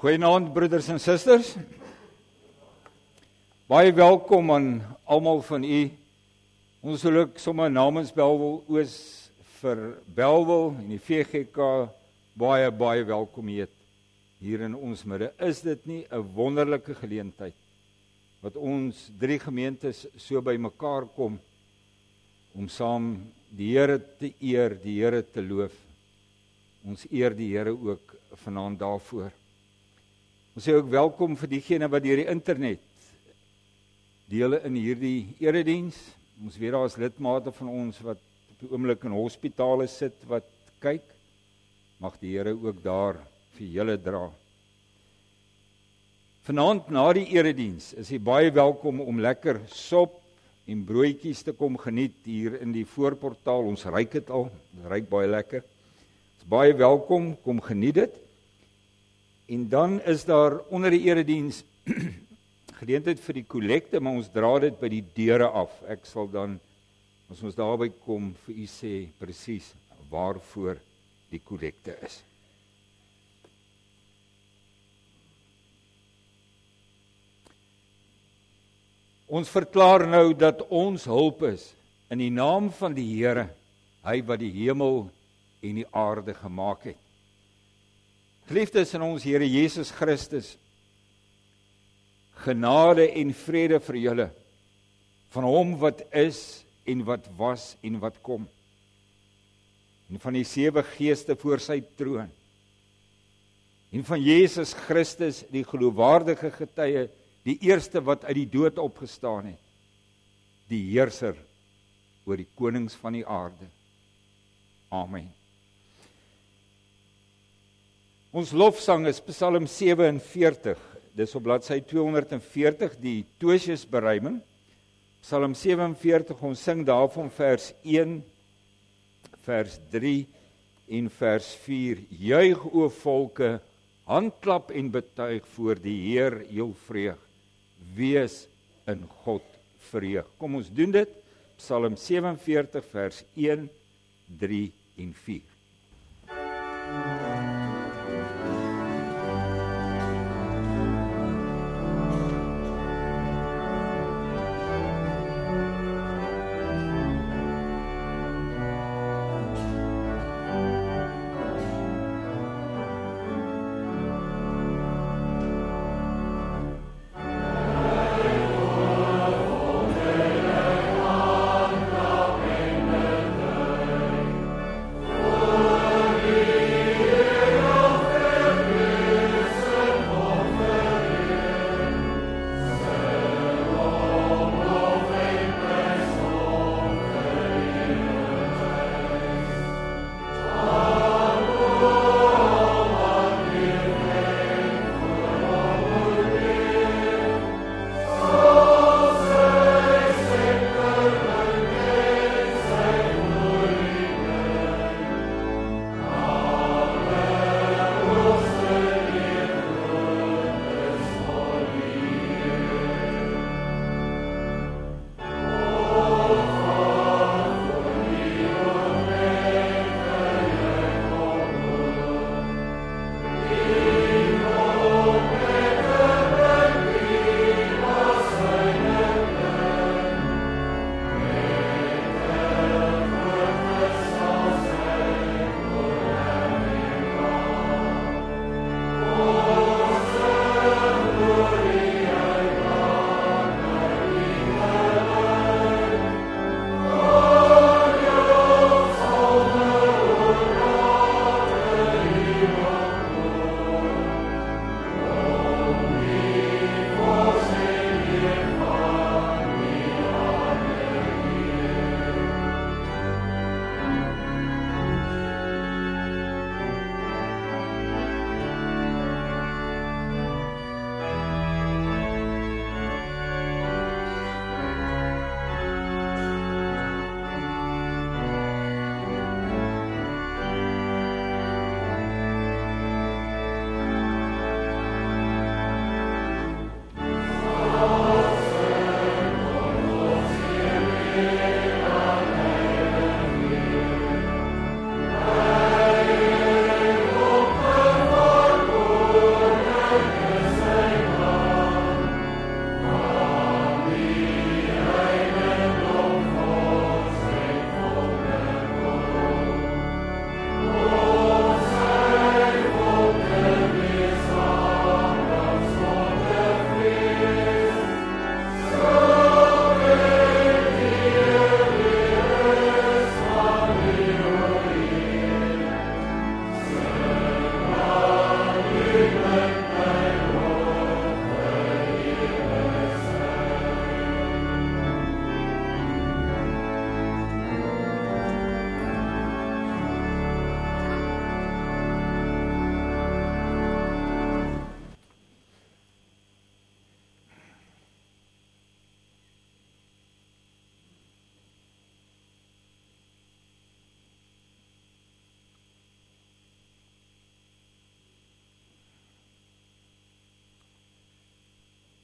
Goeienaand broeders en susters. Baie welkom aan almal van u. Ons wil ook sommer namens Bellville Oos vir Bellville en die VGK baie welkom heet hier in ons midde. Is dit nie 'n wonderlike geleentheid wat ons drie gemeentes so by mekaar kom om saam die Here te eer, die Here te loof. Ons eer die Here ook vanaand daarvoor. Ons sê ook welkom vir diegene wat deur die internet deel in hierdie erediens. Ons weet daar is lidmate van ons wat op die oomblik in hospitale sit wat kyk. Mag die Here ook daar vir julle dra. Vanaand na die erediens is jy baie welkom om lekker sop en broodjies te kom geniet hier in die voorportaal. Ons ruik dit al, dit ruik baie lekker. Is baie welkom, kom geniet dit. En dan is daar onder die erediens geleentheid vir die kollekte, maar ons dra dit by die deure af. Ek sal dan, as ons daarby kom, vir u sê presies waarvoor die kollekte is. Ons verklaar nou dat ons hulp is in die naam van die Here, hy wat die hemel en die aarde gemaak het. Geliefdes in ons Here Jesus Christus, genade en vrede vir julle, van hom wat is en wat was en wat kom, en van die 7 geeste voor sy troon, en van Jesus Christus, die geloofwaardige getuie, die eerste wat uit die dood opgestaan het, die heerser oor die konings van die aarde. Amen. Ons lofsang is Psalm 47, dis op bladsy 240, die Tosius beruiming. Psalm 47, ons sing daarvan vers 1, vers 3 en vers 4. Juig o volke, handklap en betuig voor die Heer heel vreug. Wees in God vreug. Kom ons doen dit. Psalm 47, vers 1, 3 en 4. Oh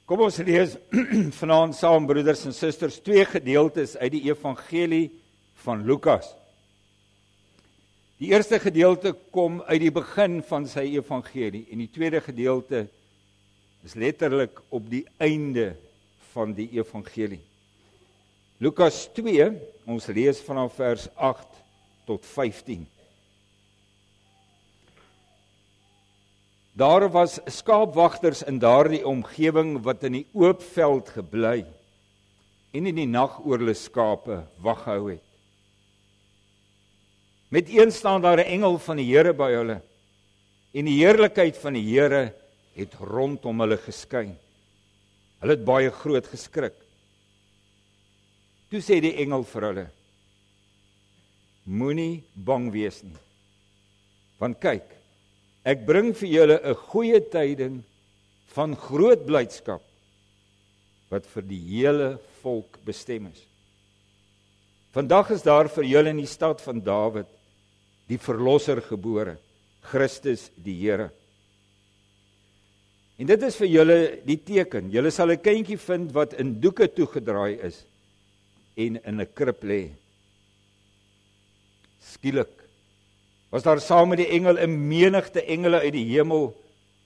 Kom ons lees vanaand saam, broeders en susters, 2 gedeeltes uit die evangelie van Lukas. Die eerste gedeelte kom uit die begin van sy evangelie en die tweede gedeelte is letterlik op die einde van die evangelie. Lukas 2, ons lees vanaf vers 8 tot 15. Daar was skaapwagters in daardie omgewing wat in die oop veld gebly en in die nag oor hulle skape wag gehou het. Met een staan daar 'n engel van die Here by hulle en die heerlikheid van die Here het rondom hulle geskyn. Hulle het baie groot geskrik. Toe sê die engel vir hulle: Moenie bang wees nie. Want kyk, ek bring vir julle 'n goeie tyding van groot blydskap wat vir die hele volk bestem is. Vandag is daar vir julle in die stad van Dawid die verlosser gebore, Christus die Here. En dit is vir julle die teken. Julle sal 'n kindjie vind wat in doeke toegedraai is en in 'n krib lê. Skielik was daar saam met die engel 'n menigte engele uit die hemel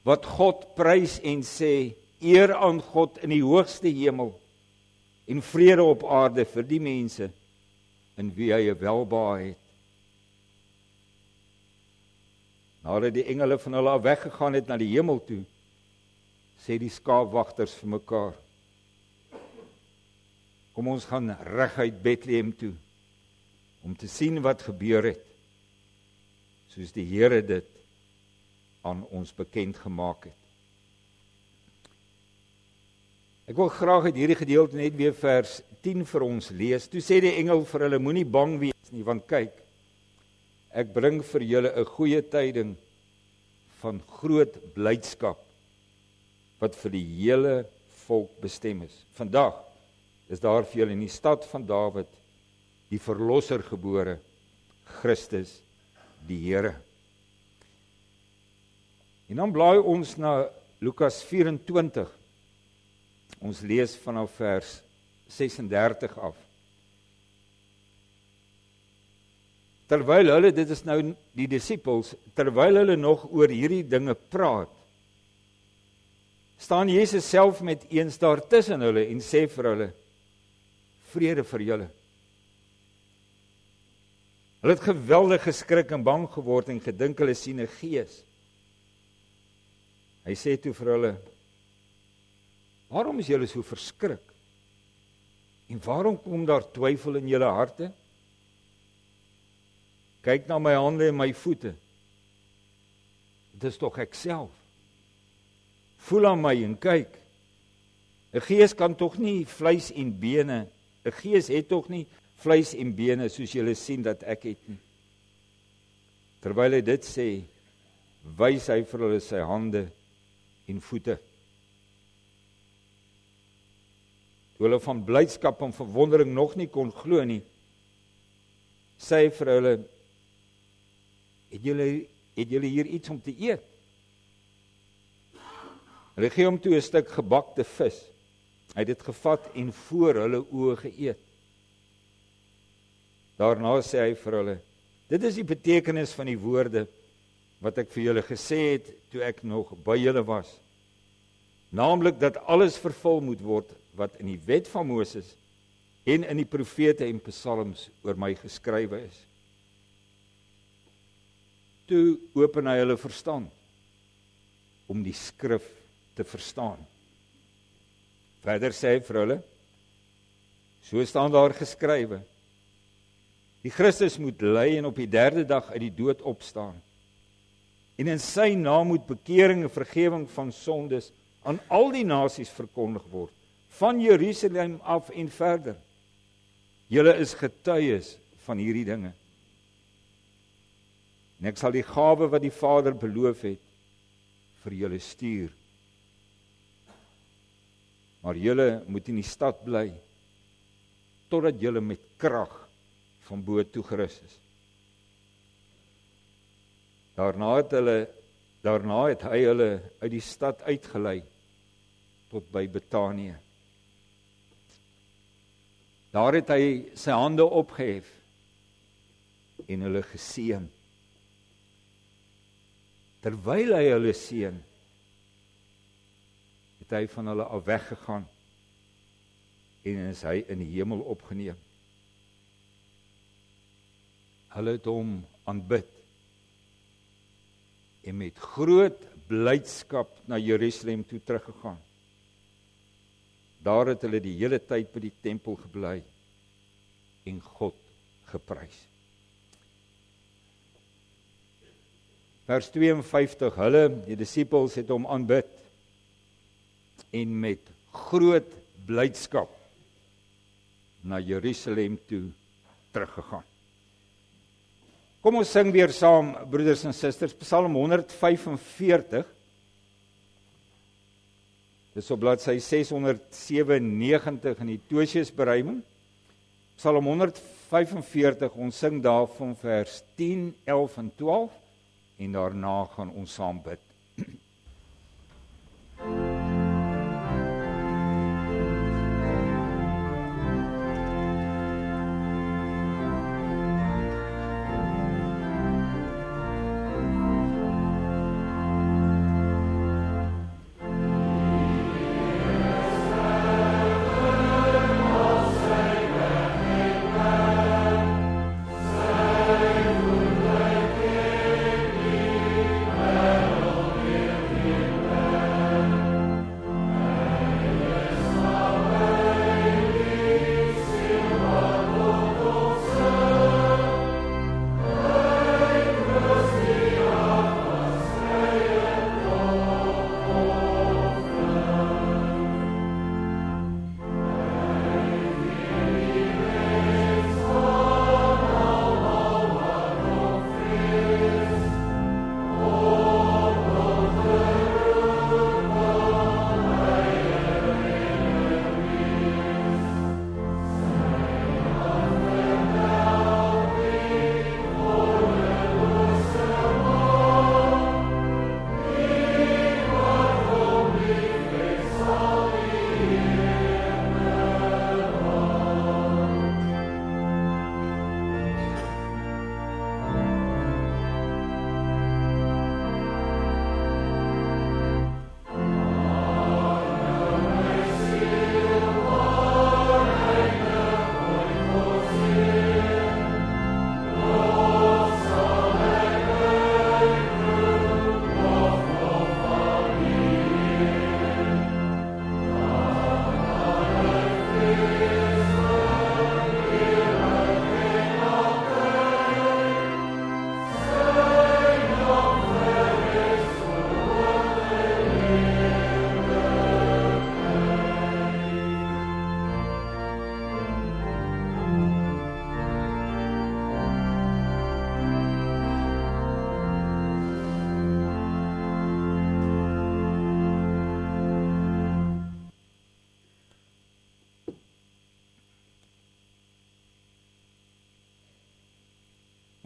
wat God prys en sê: Eer aan God in die hoogste hemel en vrede op aarde vir die mense in wie hy 'n welbehae het. Nadat die engele van hulle af weggegaan het na die hemel toe, sê die skaapwagters vir mekaar: Kom ons gaan reguit Bethlehem toe om te sien wat gebeur het, soos die Here dit aan ons bekend gemaak het. Ek wil graag uit hierdie gedeelte net weer vers 10 vir ons lees. Toe sê die engel vir hulle: Moenie bang wees nie, want kyk, ek bring vir julle 'n goeie tyding van groot blydskap wat vir die hele volk bestem is. Vandag is daar vir julle in die stad van Dawid die verlosser gebore, Christus die Here. En dan blaai ons na Lukas 24. Ons lees vanaf vers 36 af. Terwyl hulle, dit is nou die disippels, terwyl hulle nog oor hierdie dinge praat, staan Jesus self met eens daar tussen hulle en sê vir hulle: Vrede vir julle. Hulle het geweldig geskrik en bang geword en gedink hulle sien 'n gees. Hy sê toe vir hulle: Waarom is julle so verskrik? En waarom kom daar twyfel in julle harte? Kyk na my hande en my voete. Dit is tog ek self. Voel aan my en kyk. 'n Gees kan tog nie vleis en bene, 'n gees het tog nie vleis en bene soos julle sien dat ek het nie. Terwyl hy dit sê, wys hy vir hulle sy hande en voete. Toe hulle van blydskap en verwondering nog nie kon glo nie, sê hy vir hulle: Het julle hier iets om te eet? Hulle gee hom toe 'n stuk gebakte vis. Hy het dit gevat en voor hulle oë geëet. Daarna sê hy vir hulle: Dit is die betekenis van die woorde wat ek vir julle gesê het toe ek nog by julle was. Naamlik dat alles vervul moet word wat in die wet van Moses en in die profete en psalms oor my geskrywe is. Toe open hy hulle verstand om die skrif te verstaan. Verder sê hy vir hulle: So staan daar geskrywe: Die Christus moet ly en op die 3de dag uit die dood opstaan. En in sy naam moet bekering en vergifnis van sondes aan al die nasies verkondig word, van Jerusalem af en verder. Julle is getuies van hierdie dinge. En ek sal die gawe wat die Vader beloof het vir julle stuur. Maar julle moet in die stad bly totdat julle met krag van bo toegerus is. Daarna het hy hulle uit die stad uitgelei tot by Betanië. Daar het hy sy hande opgehef en hulle geseën. Terwyl hy hulle seën, het hy van hulle af weggegaan en is hy in die hemel opgeneem. Hulle het hom aanbid en met groot blydskap na Jerusalem toe teruggegaan. Daar het hulle die hele tyd by die tempel gebly en God geprys. Vers 52, hulle, die disippels, het hom aanbid en met groot blydskap na Jerusalem toe teruggegaan. Kom ons sing weer saam, broeders en susters, Psalm 145. Dis op bladsy 697 in die Tosius beruiming. Psalm 145, ons sing daarvan vers 10, 11 en 12 en daarna gaan ons saam bid.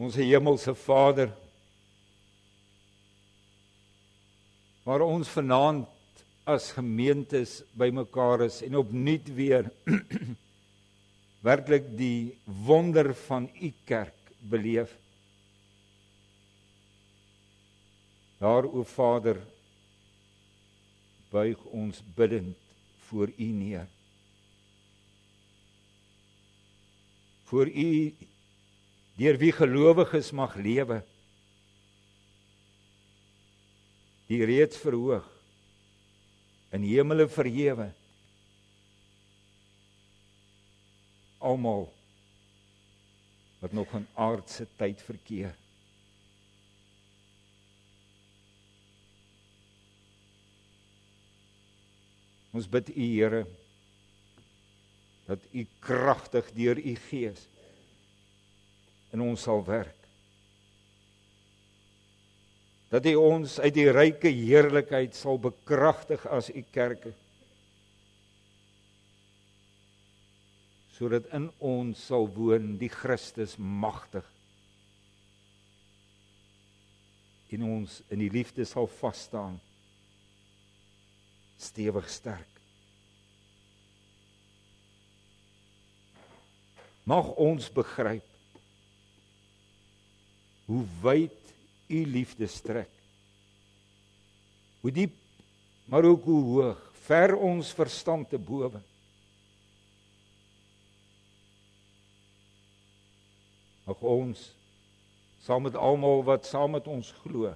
Ons hemelse Vader, waar ons vanaand as gemeentes bymekaar is en opnuut weer werklik die wonder van u kerk beleef. Daar, o Vader, buig ons biddend voor u neer. Voor u, deur wie gelowiges mag lewe, die reeds verhoog, in hemele verhewe, almal wat nog in aardse tyd verkeer. Ons bid u, Here, dat u kragtig deur u Gees in ons sal werk. Dat u ons uit die ryke heerlikheid sal bekragtig as u kerke, sodat in ons sal woon die Christus magtig en ons in die liefde sal vasstaan, stewig sterk. Mag ons begryp hoe wyd u liefde strek. Hoe diep, maar ook hoe hoog, ver ons verstand te bowe. Mag ons, saam met almal wat saam met ons glo,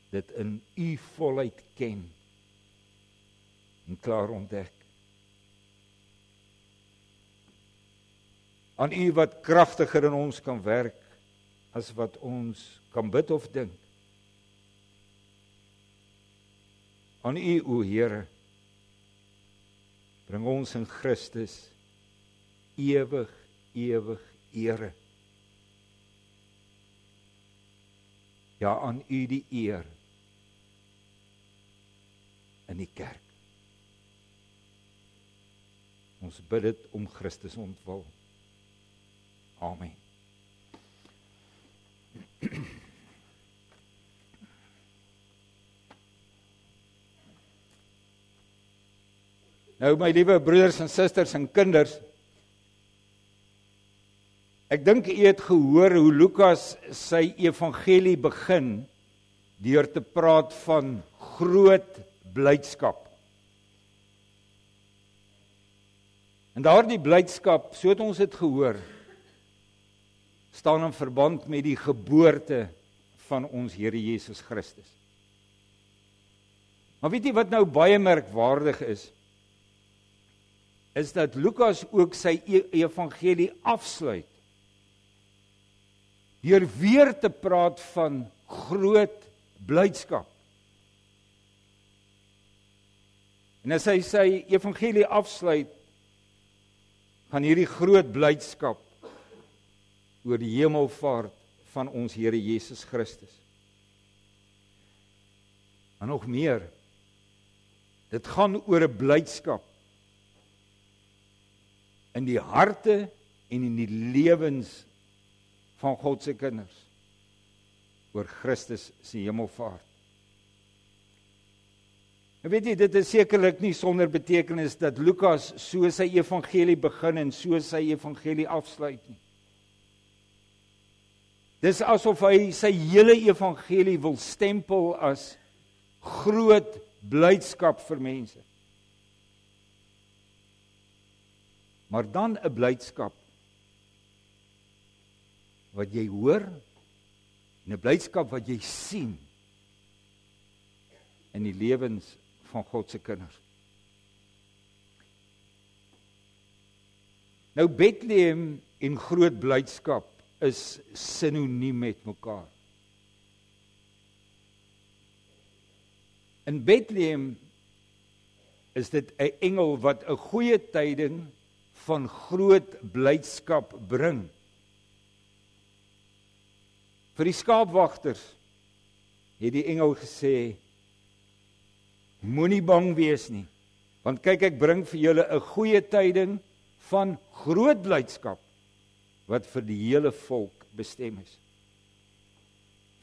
dit in u volheid ken en klaar ontdek. Aan u wat kragtiger in ons kan werk as wat ons kan bid of dink. Aan u, o Here, bring ons in Christus ewig ere. Ja, aan u die eer in die kerk. Ons bid dit om Christus ontwil. Amen. Nou my liewe broeders en susters en kinders, ek dink u het gehoor hoe Lukas sy evangelie begin deur te praat van groot blydskap. En daardie blydskap, so het ons dit gehoor, staan in verband met die geboorte van ons Here Jesus Christus. Maar weet jy wat nou baie merkwaardig is dat Lukas ook sy evangelie afsluit deur weer te praat van groot blydskap. En as hy sy evangelie afsluit, gaan hierdie groot blydskap oor die hemelvaart van ons Here Jesus Christus. En nog meer, dit gaan oor 'n blydskap in die harte en in die lewens van God se kinders oor Christus se hemelvaart. En weet jy, dit is sekerlik nie sonder betekenis dat Lukas so sy evangelie begin en so sy evangelie afsluit nie. Dis asof hy sy hele evangelie wil stempel as groot blydskap vir mense. Maar dan 'n blydskap wat jy hoor en 'n blydskap wat jy sien in die lewens van God se kinders. Nou Bethlehem en groot blydskap is sinoniem met mekaar. In Bethlehem is dit 'n engel wat 'n goeie tyding van groot blydskap bring. Vir die skaapwagters het die engel gesê, moenie bang wees nie, want kyk, ek bring vir julle 'n goeie tyding van groot blydskap wat vir die hele volk bestem is.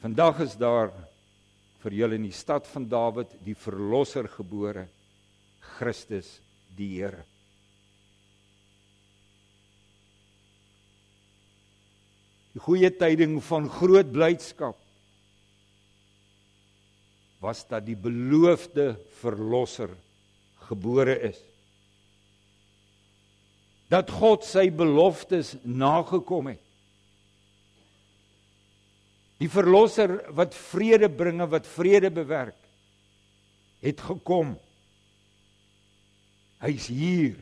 Vandag is daar vir julle in die stad van Dawid die verlosser gebore, Christus die Here. Die goeie tyding van groot blydskap was dat die beloofde verlosser gebore is. Dat God sy beloftes nagekom het. Die verlosser wat vrede bring en wat vrede bewerk, het gekom. Hy's hier.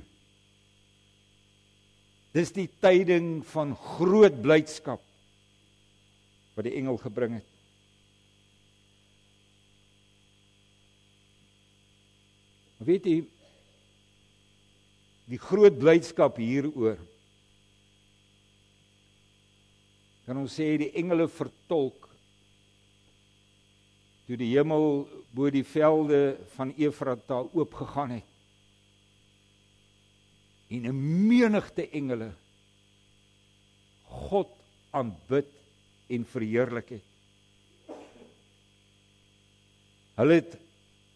Dis die tyding van groot blydskap wat die engel gebring het. Weet jy, die groot blydskap hieroor, kan ons sê die engele vertolk, toe die hemel bo die velde van Efrata oopgegaan het, en 'n menigte engele God aanbid en verheerlik het. Hulle het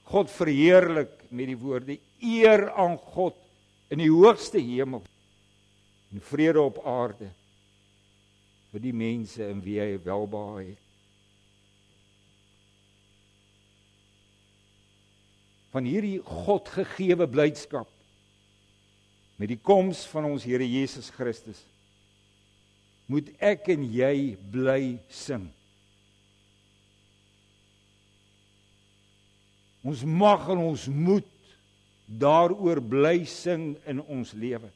God verheerlik met die woorde, eer aan God in die hoogste hemel en vrede op aarde vir die mense in wie hy welbehae het. Van hierdie God gegewe blydskap met die koms van ons Here Jesus Christus moet ek en jy bly sing. Ons mag en ons moet daaroor bly sing in ons lewe.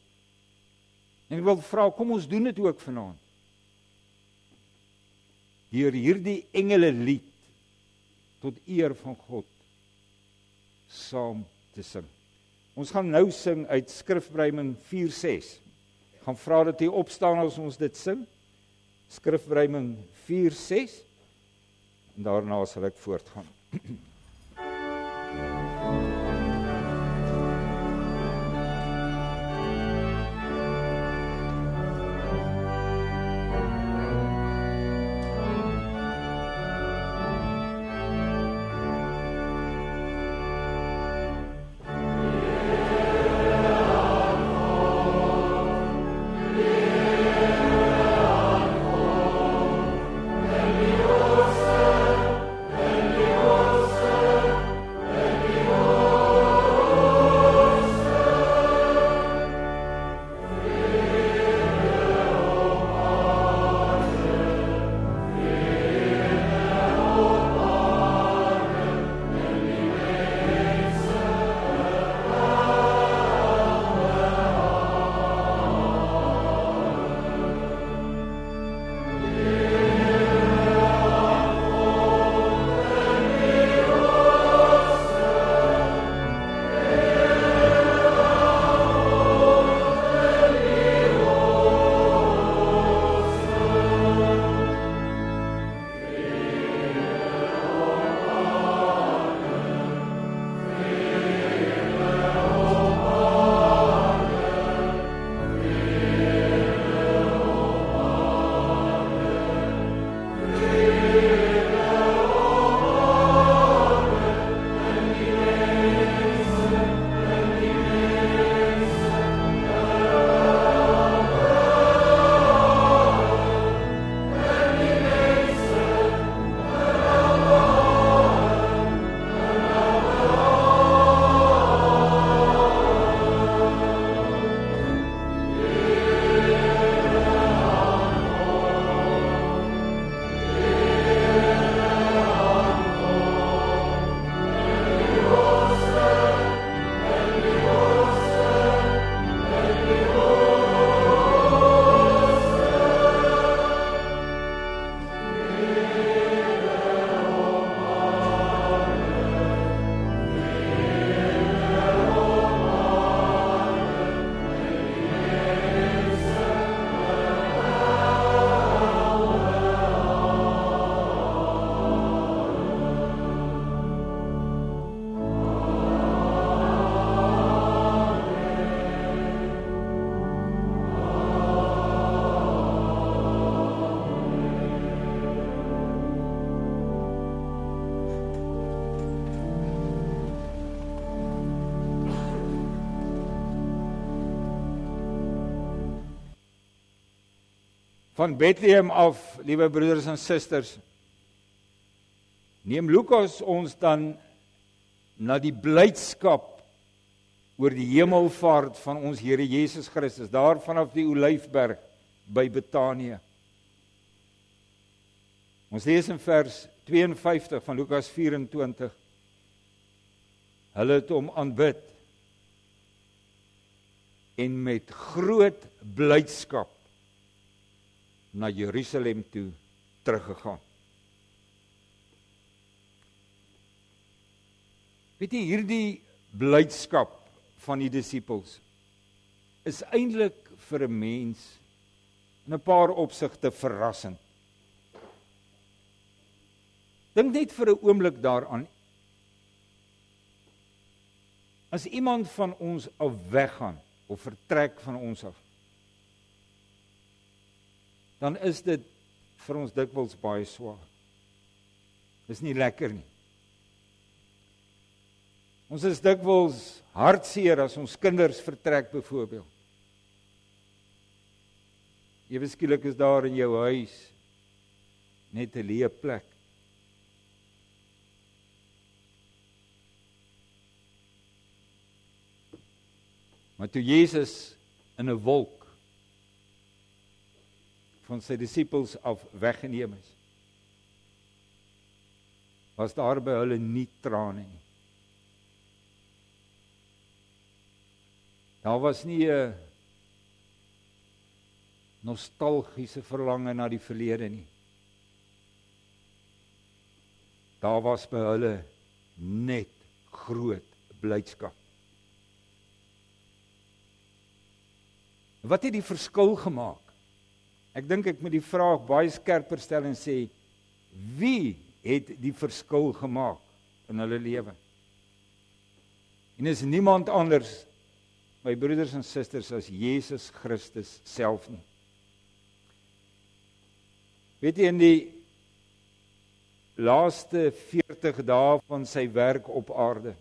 En ek wil vra, kom ons doen dit ook vanaand. Deur hierdie engele lied tot eer van God saam te sing. Ons gaan nou sing uit Skrifbreuke 4:6. Ek gaan vra dat jy opstaan as ons dit sing. Skrifbreuke 4:6 en daarna sal ek voortgaan. Van Bethlehem af, liewe broeders en susters, neem Lukas ons dan na die blydskap oor die hemelvaart van ons Here Jesus Christus, daar vanaf die Olyfberg by Betanië. Ons lees in vers 52 van Lukas 24. Hulle het hom aanbid en met groot blydskap na Jerusalem toe teruggegaan. Weet jy, hierdie blydskap van die disippels is eintlik vir 'n mens in 'n paar opsigte verrassend. Dink net vir 'n oomblik daaraan. As iemand van ons af weggaan of vertrek van ons af, dan is dit vir ons dikwels baie swaar. Dis nie lekker nie. Ons is dikwels hartseer as ons kinders vertrek byvoorbeeld. Ewe skielik is daar in jou huis net 'n leë plek. Maar toe Jesus in 'n wolk van sy disippels af weggeneem is, was daar by hulle nie trane nie. Daar was nie 'n nostalgiese verlange na die verlede nie. Daar was by hulle net groot blydskap. Wat het die verskil gemaak? Ek dink ek moet die vraag baie skerper stel en sê, wie het die verskil gemaak in hulle lewe? En is niemand anders, my broeders en susters, as Jesus Christus self nie. Weet jy, in die laaste 40 dae van sy werk op aarde,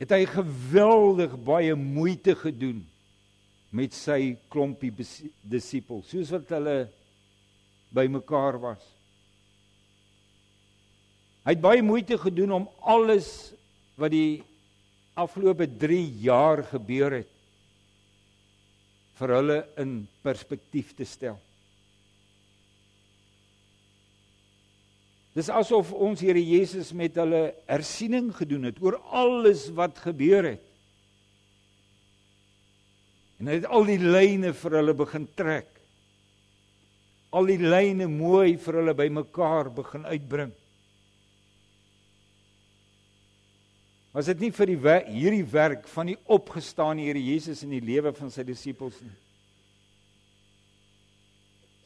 het hy geweldig baie moeite gedoen met sy klompie disippels, soos wat hulle bymekaar was. Hy het baie moeite gedoen om alles wat die afgelope 3 jaar gebeur het, vir hulle in perspektief te stel. Dis asof ons Here Jesus met hulle hersiening gedoen het oor alles wat gebeur het. En hy het al die lyne vir hulle begin trek. Al die lyne mooi vir hulle bymekaar begin uitbring. Was dit nie vir hierdie werk van die opgestaane Here Jesus in die lewe van sy disippels nie?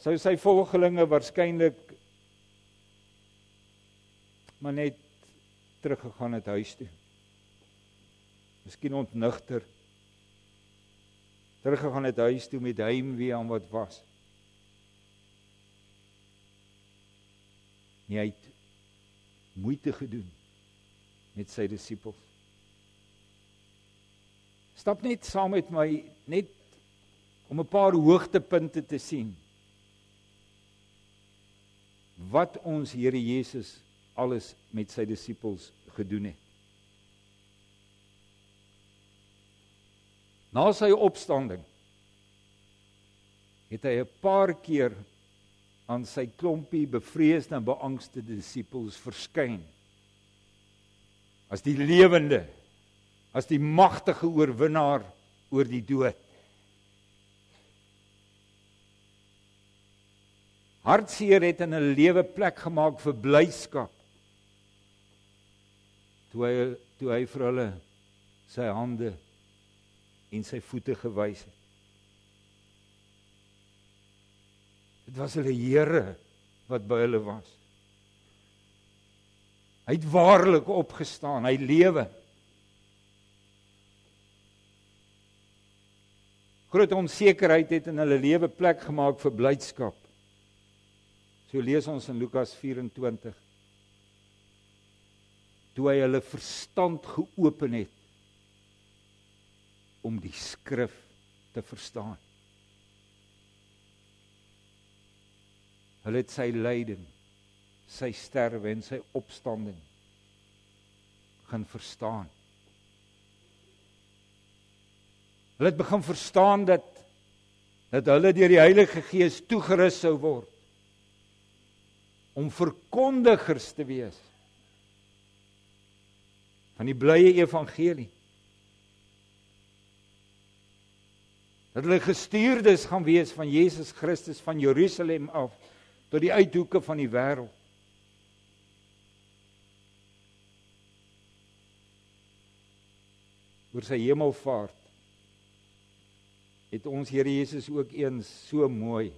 Sou sy volgelinge waarskynlik maar net teruggegaan het huis toe. Miskien ontnigter. Teruggegaan het huis toe met heimwee aan wat was. Nie, hy het moeite gedoen met sy disippels. Stap net saam met my, net om 'n paar hoogtepunte te sien. Wat ons Here Jesus alles met sy disippels gedoen het. Na sy opstanding het hy 'n paar keer aan sy klompie bevreesde en beangste disippels verskyn. As die lewende, as die magtige oorwinnaar oor die dood. Hartseer het in 'n lewe plek gemaak vir blydskap. Toe hy vir hulle sy hande en sy voete gewys het. Dit was hulle Here wat by hulle was. Hy het waarlik opgestaan, hy lewe. Groot onsekerheid het in hulle lewe plek gemaak vir blydskap. So lees ons in Lukas 24. Toe hy hulle verstand geopen het om die skrif te verstaan. Hulle het sy lyding, sy sterwe en sy opstanding begin verstaan. Hulle het begin verstaan dat hulle deur die Heilige Gees toegerus sou word om verkondigers te wees van die blye evangelie. Dat hulle gestuurdes gaan wees van Jesus Christus van Jerusalem af tot die uithoeke van die wêreld. Oor sy hemelvaart het ons Here Jesus ook eens so mooi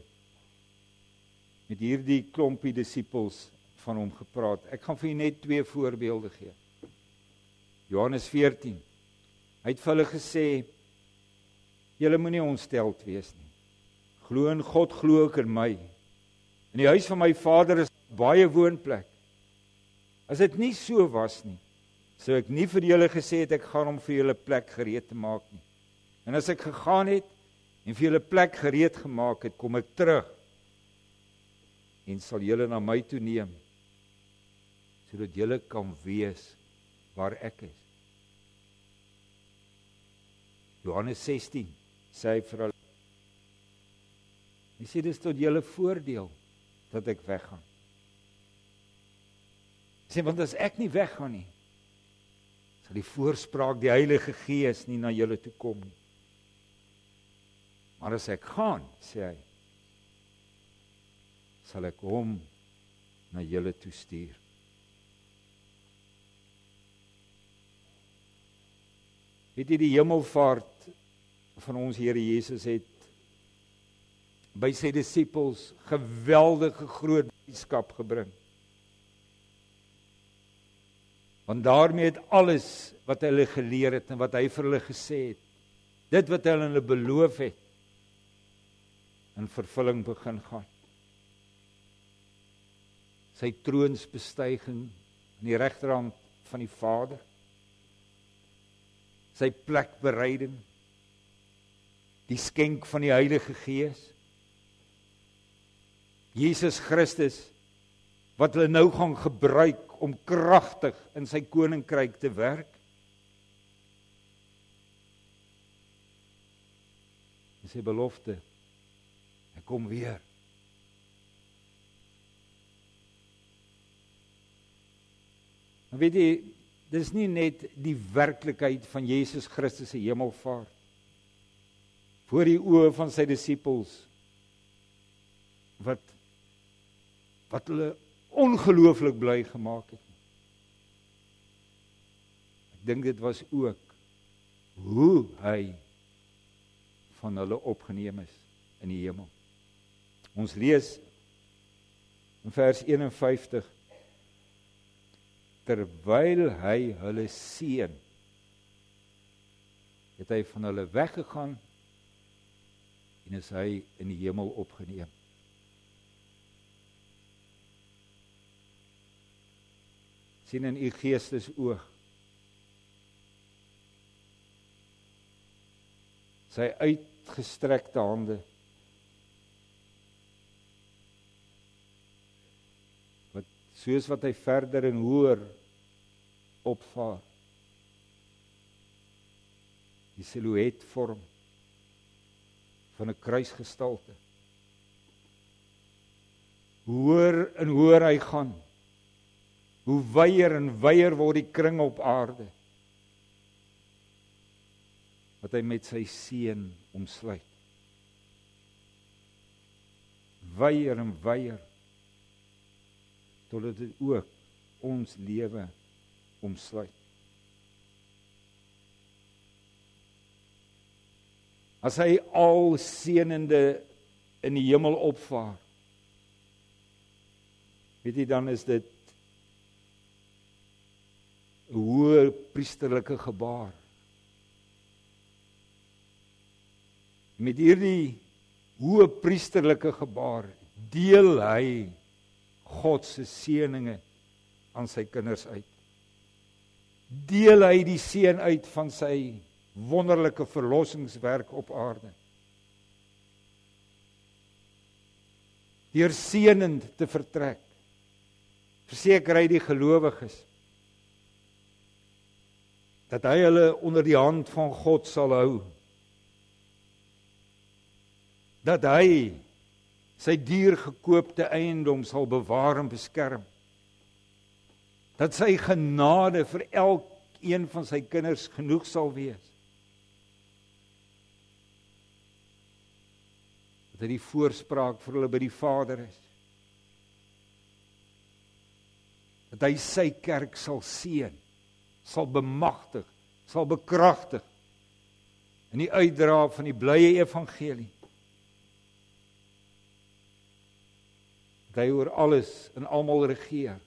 met hierdie klompie disippels van hom gepraat. Ek gaan vir julle net 2 voorbeelde gee. Johannes 14. Hy het vir hulle gesê, julle moenie ontsteld wees nie. Glo in God, glo ook in my. In die huis van my Vader is baie woonplek. As dit nie so was nie, So ek nie vir julle gesê het, ek gaan om vir julle plek gereed te maak nie. En as ek gegaan het, en vir julle plek gereed gemaak het, kom ek terug, en sal julle na my toe neem, sodat julle kan wees waar ek is. Johannes 16, sê hy vir hulle, hy sê, dis tot julle voordeel, dat ek weggaan. Hy sê, want as ek nie weggaan nie, sal die voorspraak, die Heilige Gees nie na julle toe kom nie. Maar as ek gaan, sê hy, sal ek hom na julle toe stuur. Weet jy, die hemelvaart van ons Here Jesus het by sy disippels geweldige groot boodskap gebring. Want daarmee het alles wat hulle geleer het en wat hy vir hulle gesê het, dit wat hy hulle beloof het, in vervulling begin gaan. Sy troonsbestuiging aan die regterhand van die Vader, sy plekbereiding, die skenk van die Heilige Gees, Jesus Christus, wat hulle nou gaan gebruik om kragtig in sy koninkryk te werk. En sy belofte, hy kom weer. Maar weet jy, dis nie net die werklikheid van Jesus Christus se hemelvaart voor die oë van sy disippels wat hulle ongelooflik bly gemaak het. Ek dink dit was ook hoe hy van hulle opgeneem is in die hemel. Ons lees in vers 51, terwyl hy hulle seën, het hy van hulle weggegaan en is hy in die hemel opgeneem. Sien in u geestesoog sy uitgestrekte hande soos wat hy verder en hoër opvaar, die silhouet vorm van 'n kruisgestalte. Hoër en hoër hy gaan, hoe wyer en wyer word die kring op aarde, wat hy met sy seën omsluit. Wyer en wyer, totdat dit ook ons lewe omsluit. As hy al seënende in die hemel opvaar, weet jy, dan is dit 'n hoë priesterlike gebaar. Met hierdie hoë priesterlike gebaar deel hy God se seëninge aan sy kinders uit. Deel hy die seën uit van sy wonderlike verlossingswerk op aarde. Deur seënend te vertrek, verseker hy die gelowiges dat hy hulle onder die hand van God sal hou. Dat hy sy diergekoopte eiendom sal bewaar en beskerm. Dat sy genade vir elkeen van sy kinders genoeg sal wees. Dat hy die voorspraak vir hulle by die Vader is. Dat hy sy kerk sal seën, sal bemagtig, sal bekragtig in die uitdra van die blye evangelie. Dat hy oor alles en almal regeer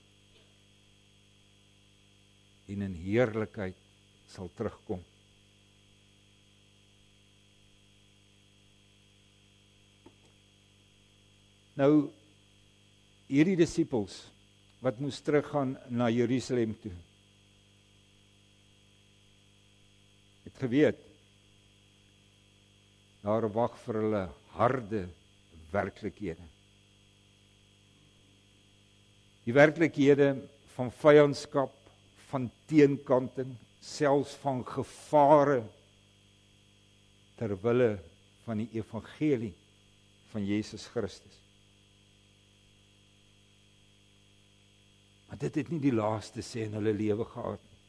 en in heerlikheid sal terugkom. Nou, hierdie disippels wat moes teruggaan na Jerusalem toe, geweet, daar wag vir hulle harde werklikhede. Die werklikhede van vyandskap, van teenkanting, selfs van gevare ter wille van die evangelie van Jesus Christus. Maar dit het nie die laaste sê in hulle lewe gehad nie.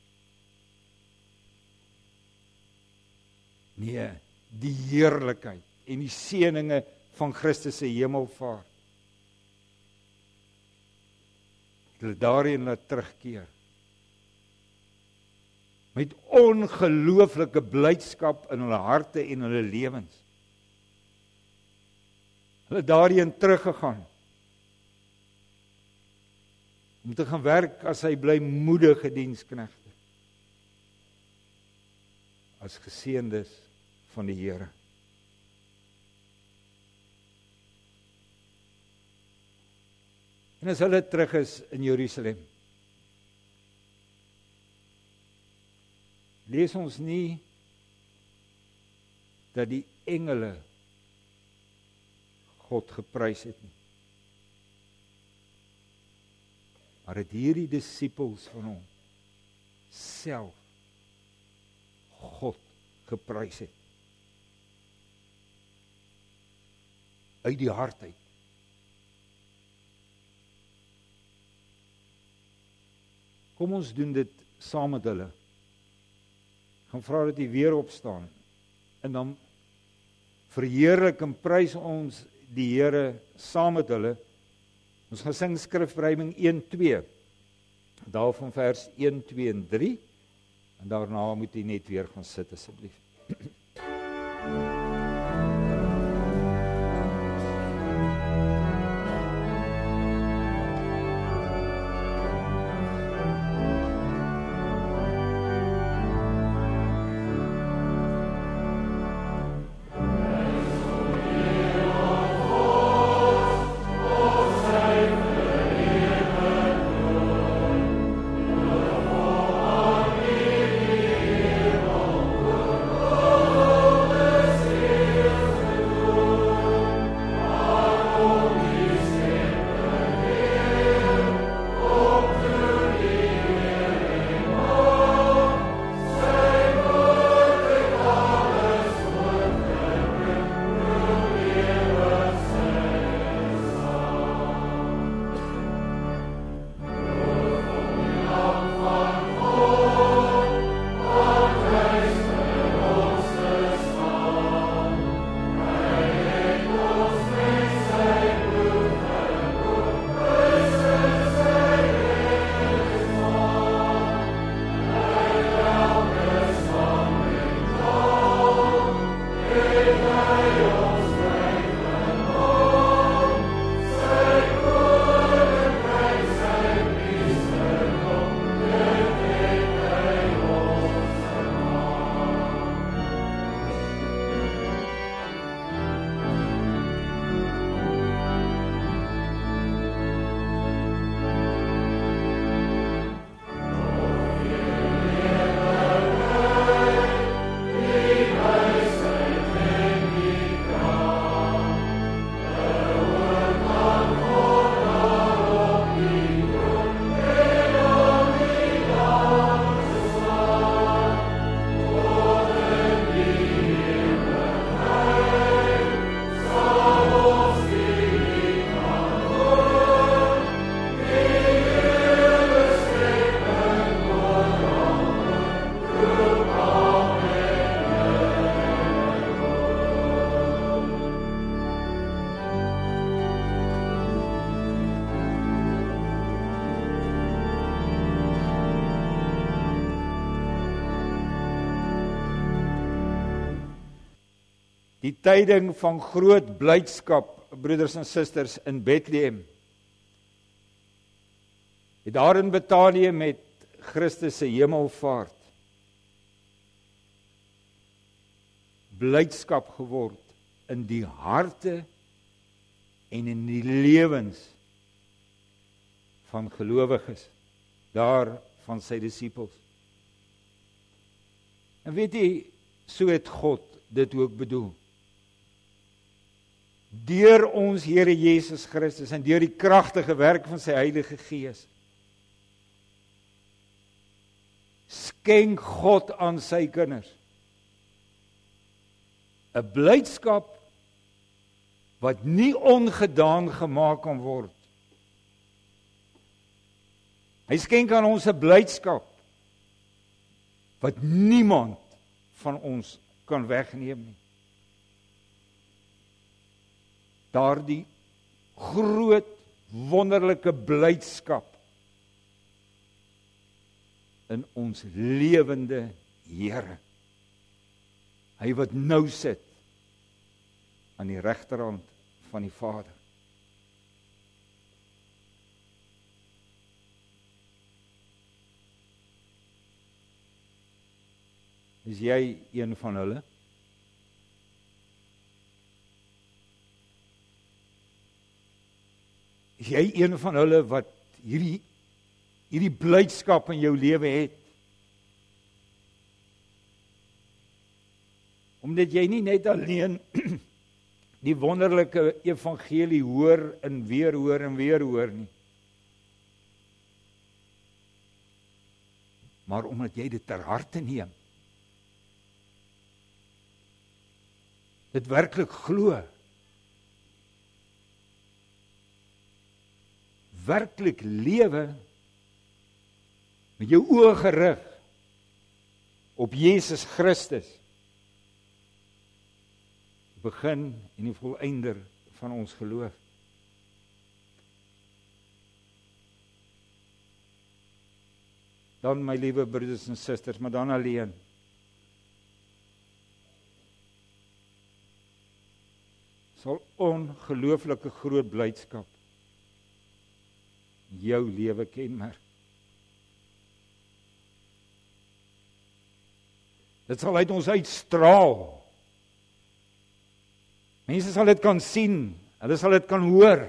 Nee, die heerlikheid en die seëninge van Christus se hemelvaart. Hulle daarin laat terugkeer. Met ongelooflike blydskap in hulle harte en hulle lewens. Hulle daarin teruggegaan. Om te gaan werk as hy blymoedige diensknegte. As geseëndes van die Here. En as hulle terug is in Jerusalem, lees ons nie dat die engele God geprys het nie. Maar het hierdie disippels van hom self God geprys het. Uit die hart uit. Kom ons doen dit saam met hulle. Gaan vra dat hy weer opstaan. En dan verheerlik en prys ons die Here saam met hulle. Ons gaan sing Skrifbreiding 1:2. Daarvan vers 1, 2 en 3. En daarna moet jy net weer gaan sit asseblief. Die tyding van groot blydskap, broeders en susters, in Bethlehem. Het daar in Betanië met Christus se hemelvaart blydskap geword in die harte en in die lewens van gelowiges, daar van sy disippels. En weet jy, So het God dit ook bedoel. Deur ons Here Jesus Christus en deur die kragtige werk van sy Heilige Gees skenk God aan sy kinders 'n blydskap wat nie ongedaan gemaak kan word. Hy skenk aan ons 'n blydskap wat niemand van ons kan wegneem nie. Daardie groot, wonderlike blydskap in ons lewende Here. Hy wat nou sit aan die regterhand van die Vader. Is jy een van hulle? Is jy een van hulle wat hierdie blydskap in jou lewe het? Omdat jy nie net alleen die wonderlike evangelie hoor en weer hoor nie. Maar omdat jy dit ter harte neem. Dit werklik glo. Werklik lewe met jou oë gerig op Jesus Christus. Begin en die volëinder van ons geloof. Dan my liewe broeders en susters, maar dan alleen. Sal ongelooflike groot blydskap jou lewe kenmerk. Dit sal uit ons uitstraal. Mense sal dit kan sien, hulle sal dit kan hoor.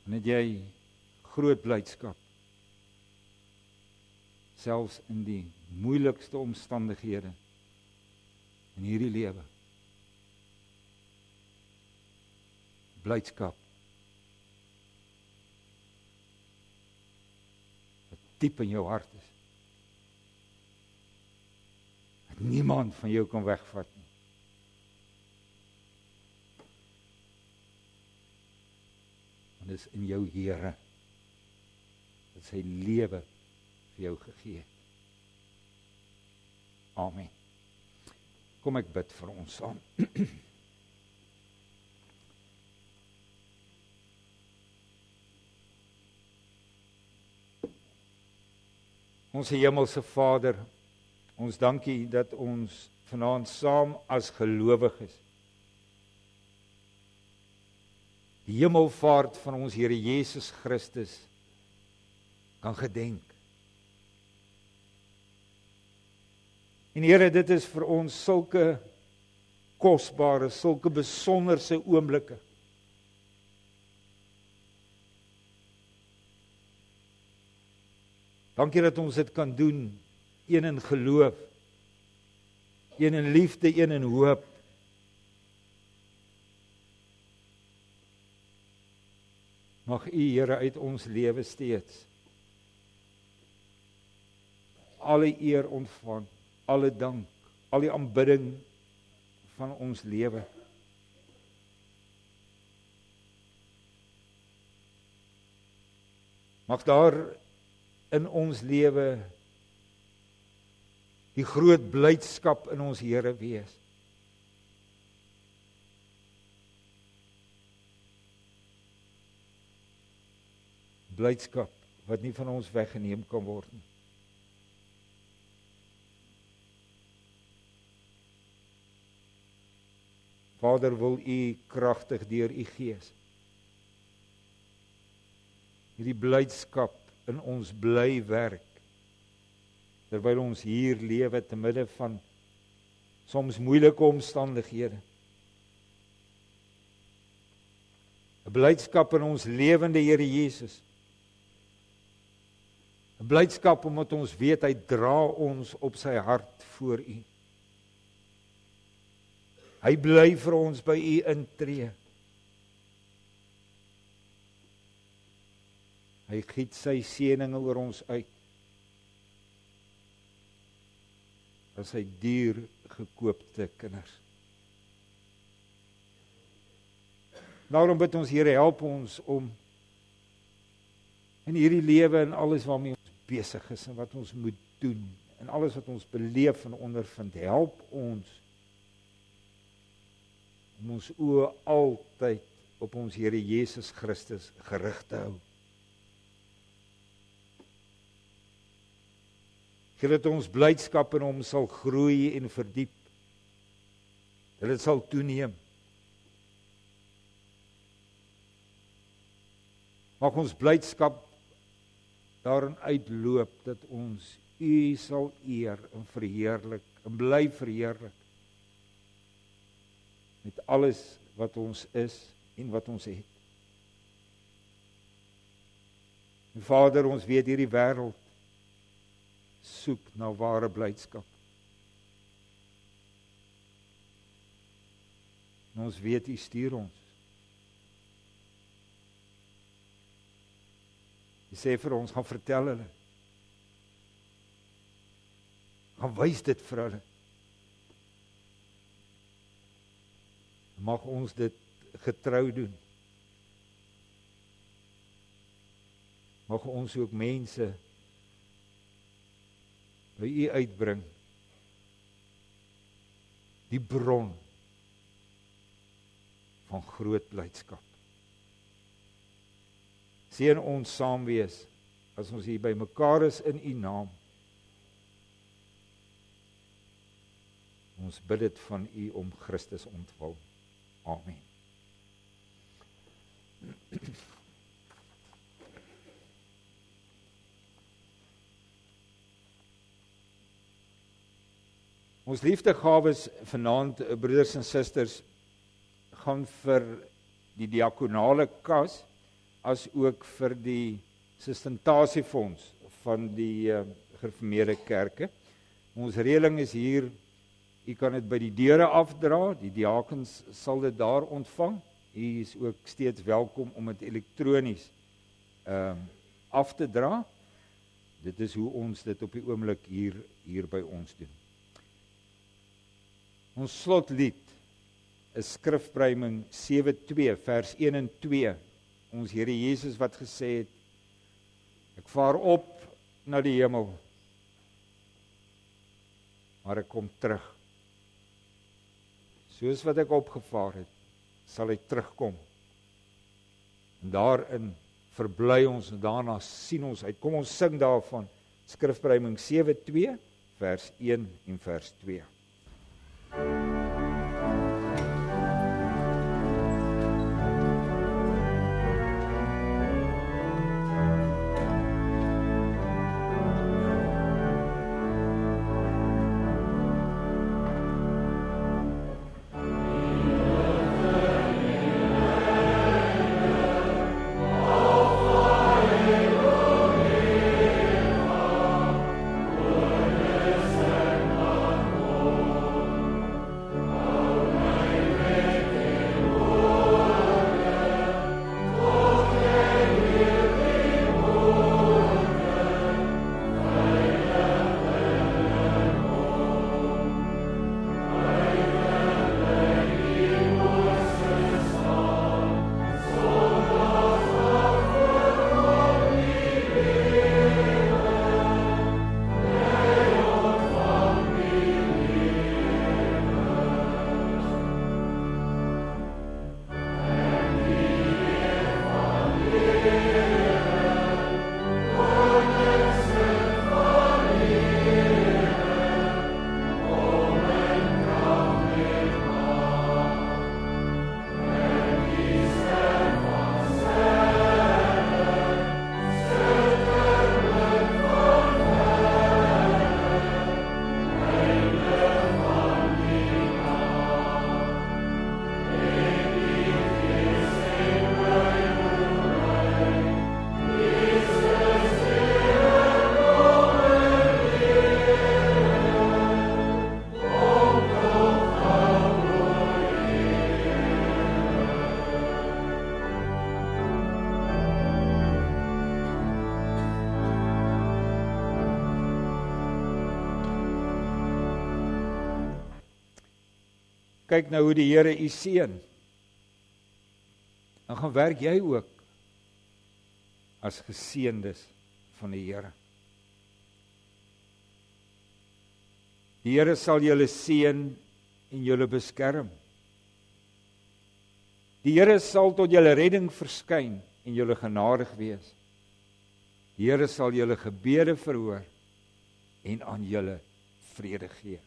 En het jy groot blydskap, selfs in die moeilikste omstandighede in hierdie lewe. Blydskap wat diep in jou hart is. Wat niemand van jou kan wegvat nie. En dit is in jou Here dat sy lewe vir jou gegee het. Amen. Kom ek bid vir ons saam. Ons Hemelse Vader, ons dankie dat ons vanaand saam as gelowiges die hemelvaart van ons Here Jesus Christus kan gedenk. En Here, dit is vir ons sulke kosbare, sulke besonderse oomblikke. Dankie dat ons dit kan doen, een in geloof, een in liefde, een in hoop. Mag U, Here, uit ons lewe steeds alle eer ontvang, alle dank, al die aanbidding van ons lewe. Mag daar in ons lewe die groot blydskap in ons Here wees. Blydskap wat nie van ons weggeneem kan word nie. Vader, wil U kragtig deur U Gees hierdie blydskap in ons bly werk, terwyl ons hier lewe te midde van soms moeilike omstandighede. 'n Blydskap in ons lewende Here Jesus, 'n blydskap omdat ons weet hy dra ons op sy hart voor U. Hy bly vir ons by U intree. Hy giet sy seëninge oor ons uit. As hy duur gekoopte kinders. Daarom bid ons, Here, help ons om in hierdie lewe en alles waarmee ons besig is en wat ons moet doen en alles wat ons beleef en ondervind, help ons om ons oë altyd op ons Here Jesus Christus gerig te hou. Dat ons blydskap in hom sal groei en verdiep. Dat dit sal toeneem. Mag ons blydskap daarin uitloop dat ons U sal eer en verheerlik en bly verheerlik met alles wat ons is en wat ons het. En Vader, ons weet hierdie wêreld soek na ware blydskap. En ons weet U stuur ons. U sê vir ons, gaan vertel hulle. Gaan wys dit vir hulle. Mag ons dit getrou doen. Mag ons ook mense by U uitbring, die bron van groot blydskap. Seën ons saam wees, as ons hier by mekaar is in U naam. Ons bid dit van U om Christus ontwil. Amen. Ons liefdegawes vanaand, broeders en susters, gaan vir die diakonale kas, as ook vir die sustentasiefondse van die gereformeerde kerke. Ons reëling is hier, u kan dit by die deure afdra, die diakens sal dit daar ontvang. U is ook steeds welkom om dit elektronies af te dra. Dit is hoe ons dit op die oomblik hier by ons doen. Ons slotlied is Skrifbreuming 7:2, vers 1 en 2. Ons Here Jesus wat gesê het, ek vaar op na die hemel, maar ek kom terug. Soos wat ek opgevaar het, sal hy terugkom. En daarin verbly ons en daarna sien ons uit. Kom ons sing daarvan, Skrifbreuming 7:2, vers 1 en vers 2. kyk nou hoe die Here u seën, dan gaan werk jy ook as geseëndes van die Here. Die Here sal julle seën en julle beskerm. Die Here sal tot julle redding verskyn en julle genadig wees. Die Here sal julle gebede verhoor en aan julle vrede gee.